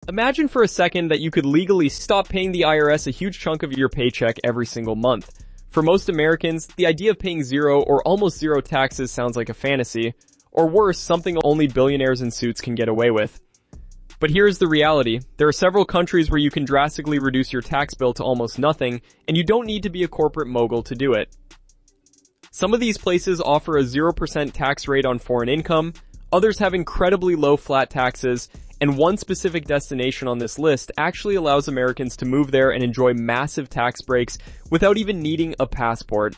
Imagine for a second that you could legally stop paying the IRS a huge chunk of your paycheck every single month. For most Americans, the idea of paying zero or almost zero taxes sounds like a fantasy, or worse, something only billionaires in suits can get away with. But here's the reality. There are several countries where you can drastically reduce your tax bill to almost nothing, and you don't need to be a corporate mogul to do it. Some of these places offer a 0% tax rate on foreign income, others have incredibly low flat taxes, and one specific destination on this list actually allows Americans to move there and enjoy massive tax breaks without even needing a passport.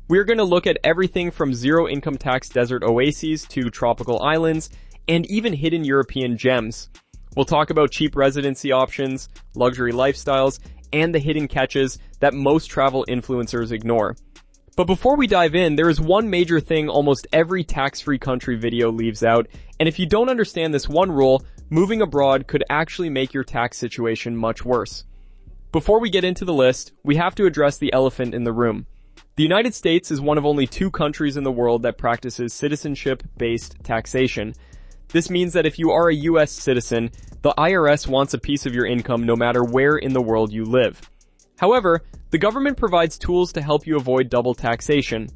We're going to look at everything from zero income tax desert oases to tropical islands, and even hidden European gems. We'll talk about cheap residency options, luxury lifestyles, and the hidden catches that most travel influencers ignore. But before we dive in, there is one major thing almost every tax-free country video leaves out, and if you don't understand this one rule, moving abroad could actually make your tax situation much worse. Before we get into the list, we have to address the elephant in the room. The United States is one of only 2 countries in the world that practices citizenship-based taxation. This means that if you are a US citizen, the IRS wants a piece of your income no matter where in the world you live. However, the government provides tools to help you avoid double taxation.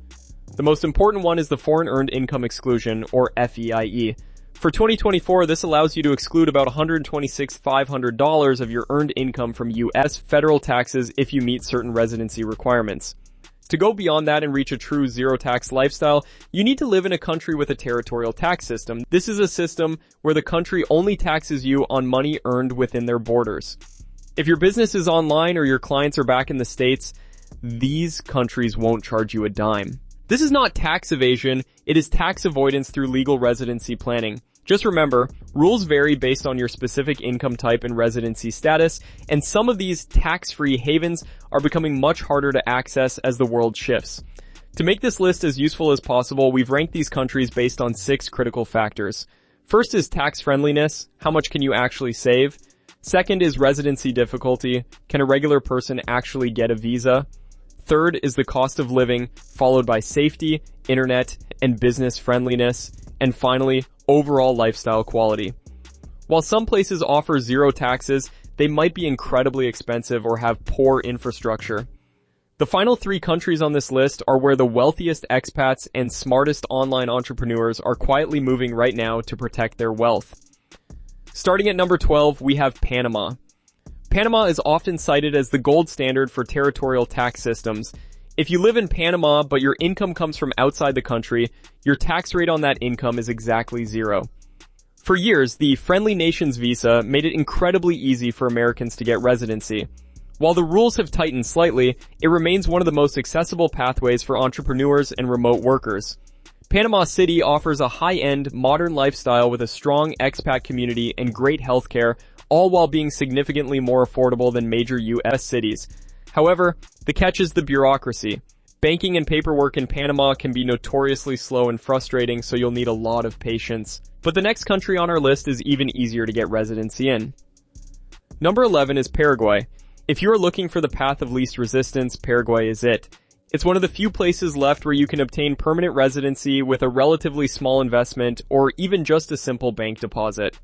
The most important one is the Foreign Earned Income Exclusion, or FEIE. For 2024, this allows you to exclude about $126,500 of your earned income from US federal taxes if you meet certain residency requirements. To go beyond that and reach a true zero-tax lifestyle, you need to live in a country with a territorial tax system. This is a system where the country only taxes you on money earned within their borders. If your business is online or your clients are back in the States, these countries won't charge you a dime. This is not tax evasion, it is tax avoidance through legal residency planning. Just remember, rules vary based on your specific income type and residency status, and some of these tax-free havens are becoming much harder to access as the world shifts. To make this list as useful as possible, we've ranked these countries based on 6 critical factors. First is tax friendliness. How much can you actually save? Second is residency difficulty. Can a regular person actually get a visa? Third is the cost of living, followed by safety, internet, and business friendliness. And finally, overall lifestyle quality. While some places offer zero taxes, they might be incredibly expensive or have poor infrastructure. The final 3 countries on this list are where the wealthiest expats and smartest online entrepreneurs are quietly moving right now to protect their wealth. Starting at number 12, we have Panama. Panama is often cited as the gold standard for territorial tax systems. If you live in Panama but your income comes from outside the country, your tax rate on that income is exactly 0. For years, the Friendly Nations visa made it incredibly easy for Americans to get residency. While the rules have tightened slightly, it remains one of the most accessible pathways for entrepreneurs and remote workers. Panama City offers a high-end, modern lifestyle with a strong expat community and great healthcare, all while being significantly more affordable than major US cities. However, the catch is the bureaucracy. Banking and paperwork in Panama can be notoriously slow and frustrating, so you'll need a lot of patience. But the next country on our list is even easier to get residency in. Number 11 is Paraguay. If you are looking for the path of least resistance, Paraguay is it. It's one of the few places left where you can obtain permanent residency with a relatively small investment or even just a simple bank deposit.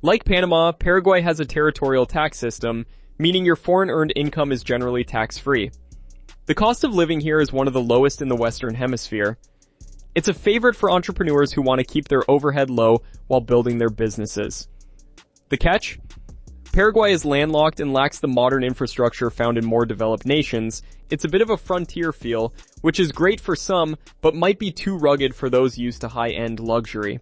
Like Panama, Paraguay has a territorial tax system, meaning your foreign earned income is generally tax-free. The cost of living here is one of the lowest in the Western Hemisphere. It's a favorite for entrepreneurs who want to keep their overhead low while building their businesses. The catch? Paraguay is landlocked and lacks the modern infrastructure found in more developed nations. It's a bit of a frontier feel, which is great for some, but might be too rugged for those used to high-end luxury.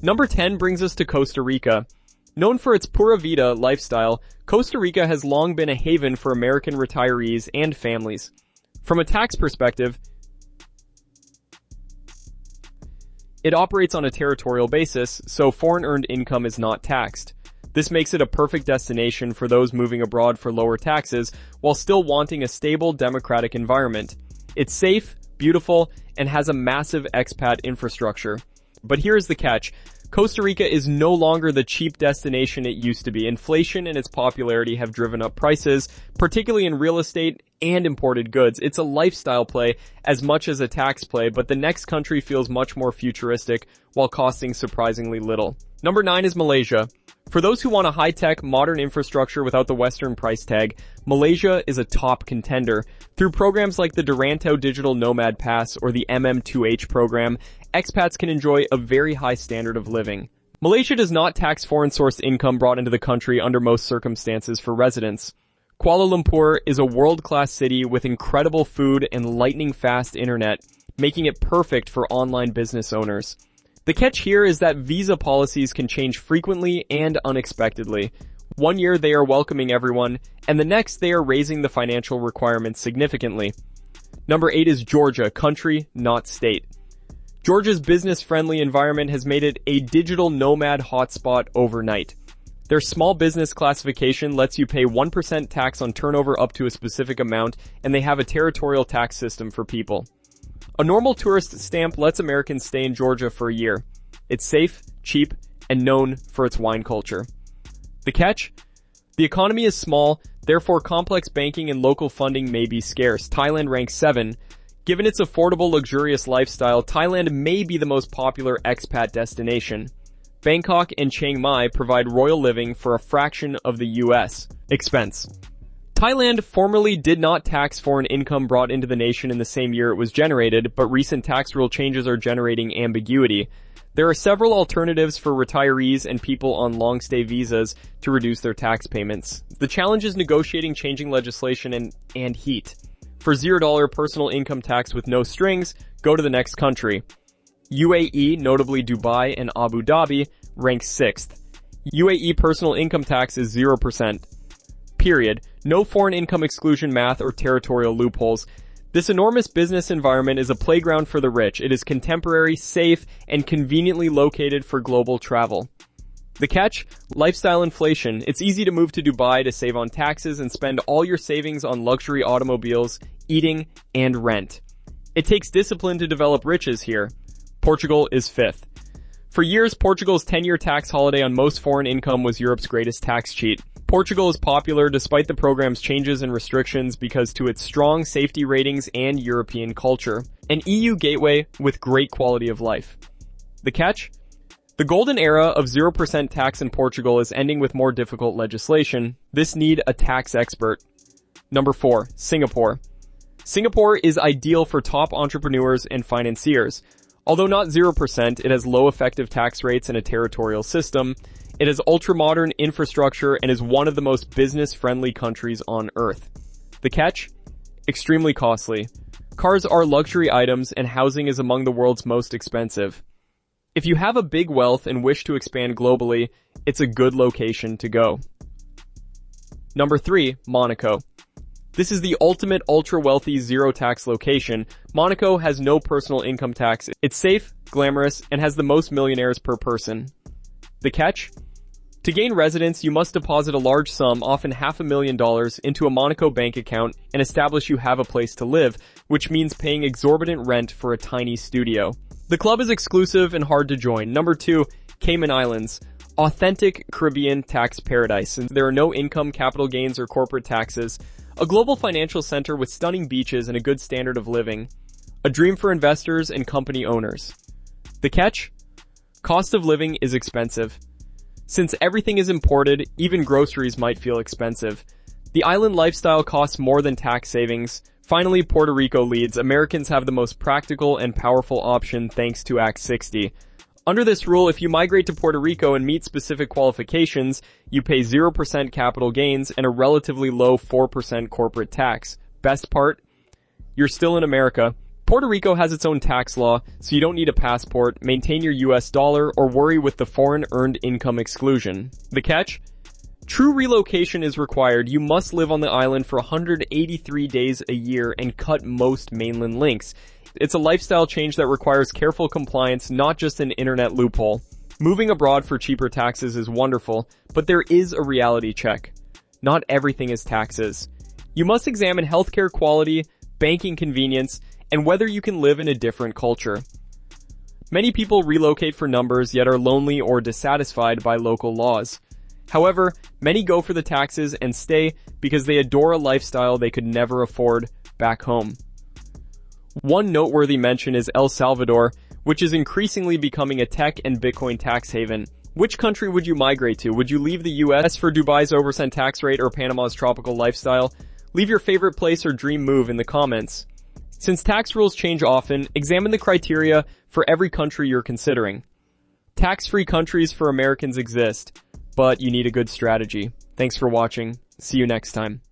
Number 10 brings us to Costa Rica. Known for its pura vida lifestyle, Costa Rica has long been a haven for American retirees and families. From a tax perspective, it operates on a territorial basis, so foreign earned income is not taxed. This makes it a perfect destination for those moving abroad for lower taxes while still wanting a stable, democratic environment. It's safe, beautiful, and has a massive expat infrastructure. But here's the catch. Costa Rica is no longer the cheap destination it used to be. Inflation and its popularity have driven up prices, particularly in real estate and imported goods. It's a lifestyle play as much as a tax play, but the next country feels much more futuristic while costing surprisingly little. Number 9 is Malaysia. For those who want a high-tech, modern infrastructure without the Western price tag, Malaysia is a top contender. Through programs like the Durantau Digital Nomad Pass or the MM2H program, expats can enjoy a very high standard of living. Malaysia does not tax foreign-sourced income brought into the country under most circumstances for residents. Kuala Lumpur is a world-class city with incredible food and lightning-fast internet, making it perfect for online business owners. The catch here is that visa policies can change frequently and unexpectedly. One year they are welcoming everyone, and the next they are raising the financial requirements significantly. Number 8 is Georgia, country, not state. Georgia's business-friendly environment has made it a digital nomad hotspot overnight. Their small business classification lets you pay 1% tax on turnover up to a specific amount, and they have a territorial tax system for people. A normal tourist stamp lets Americans stay in Georgia for a year. It's safe, cheap, and known for its wine culture. The catch? The economy is small, therefore complex banking and local funding may be scarce. Thailand ranks 7. Given its affordable, luxurious lifestyle, Thailand may be the most popular expat destination. Bangkok and Chiang Mai provide royal living for a fraction of the U.S. expense. Thailand formerly did not tax foreign income brought into the nation in the same year it was generated, but recent tax rule changes are generating ambiguity. There are several alternatives for retirees and people on long-stay visas to reduce their tax payments. The challenge is negotiating changing legislation and heat. For $0 personal income tax with no strings, go to the next country. UAE, notably Dubai and Abu Dhabi, ranks 6th. UAE personal income tax is 0%. Period. No foreign income exclusion math or territorial loopholes. This enormous business environment is a playground for the rich. It is contemporary, safe, and conveniently located for global travel. The catch? Lifestyle inflation. It's easy to move to Dubai to save on taxes and spend all your savings on luxury automobiles, eating, and rent. It takes discipline to develop riches here. Portugal is 5th. For years, Portugal's 10-year tax holiday on most foreign income was Europe's greatest tax cheat. Portugal is popular despite the program's changes and restrictions because to its strong safety ratings and European culture. An EU gateway with great quality of life. The catch? The golden era of 0% tax in Portugal is ending with more difficult legislation. This need a tax expert. Number 4, Singapore. Singapore is ideal for top entrepreneurs and financiers. Although not 0%, it has low effective tax rates and a territorial system. It has ultra-modern infrastructure and is one of the most business-friendly countries on Earth. The catch? Extremely costly. Cars are luxury items and housing is among the world's most expensive. If you have a big wealth and wish to expand globally, it's a good location to go. Number 3, Monaco. This is the ultimate ultra-wealthy zero-tax location. Monaco has no personal income tax. It's safe, glamorous, and has the most millionaires per person. The catch? To gain residence, you must deposit a large sum, often $500,000, into a Monaco bank account and establish you have a place to live, which means paying exorbitant rent for a tiny studio. The club is exclusive and hard to join. Number 2, Cayman Islands. Authentic Caribbean tax paradise, and there are no income, capital gains, or corporate taxes. A global financial center with stunning beaches and a good standard of living. A dream for investors and company owners. The catch? Cost of living is expensive. Since everything is imported, even groceries might feel expensive. The island lifestyle costs more than tax savings. Finally, Puerto Rico leads. Americans have the most practical and powerful option thanks to Act 60. Under this rule, if you migrate to Puerto Rico and meet specific qualifications, you pay 0% capital gains and a relatively low 4% corporate tax. Best part? You're still in America. Puerto Rico has its own tax law, so you don't need a passport, maintain your US dollar, or worry with the foreign earned income exclusion. The catch? True relocation is required. You must live on the island for 183 days a year and cut most mainland links. It's a lifestyle change that requires careful compliance, not just an internet loophole. Moving abroad for cheaper taxes is wonderful, but there is a reality check. Not everything is taxes. You must examine healthcare quality, banking convenience, and whether you can live in a different culture. Many people relocate for numbers yet are lonely or dissatisfied by local laws. However, many go for the taxes and stay because they adore a lifestyle they could never afford back home. One noteworthy mention is El Salvador, which is increasingly becoming a tech and Bitcoin tax haven. Which country would you migrate to? Would you leave the US for Dubai's overspent tax rate or Panama's tropical lifestyle? Leave your favorite place or dream move in the comments. Since tax rules change often, examine the criteria for every country you're considering. Tax-free countries for Americans exist, but you need a good strategy. Thanks for watching. See you next time.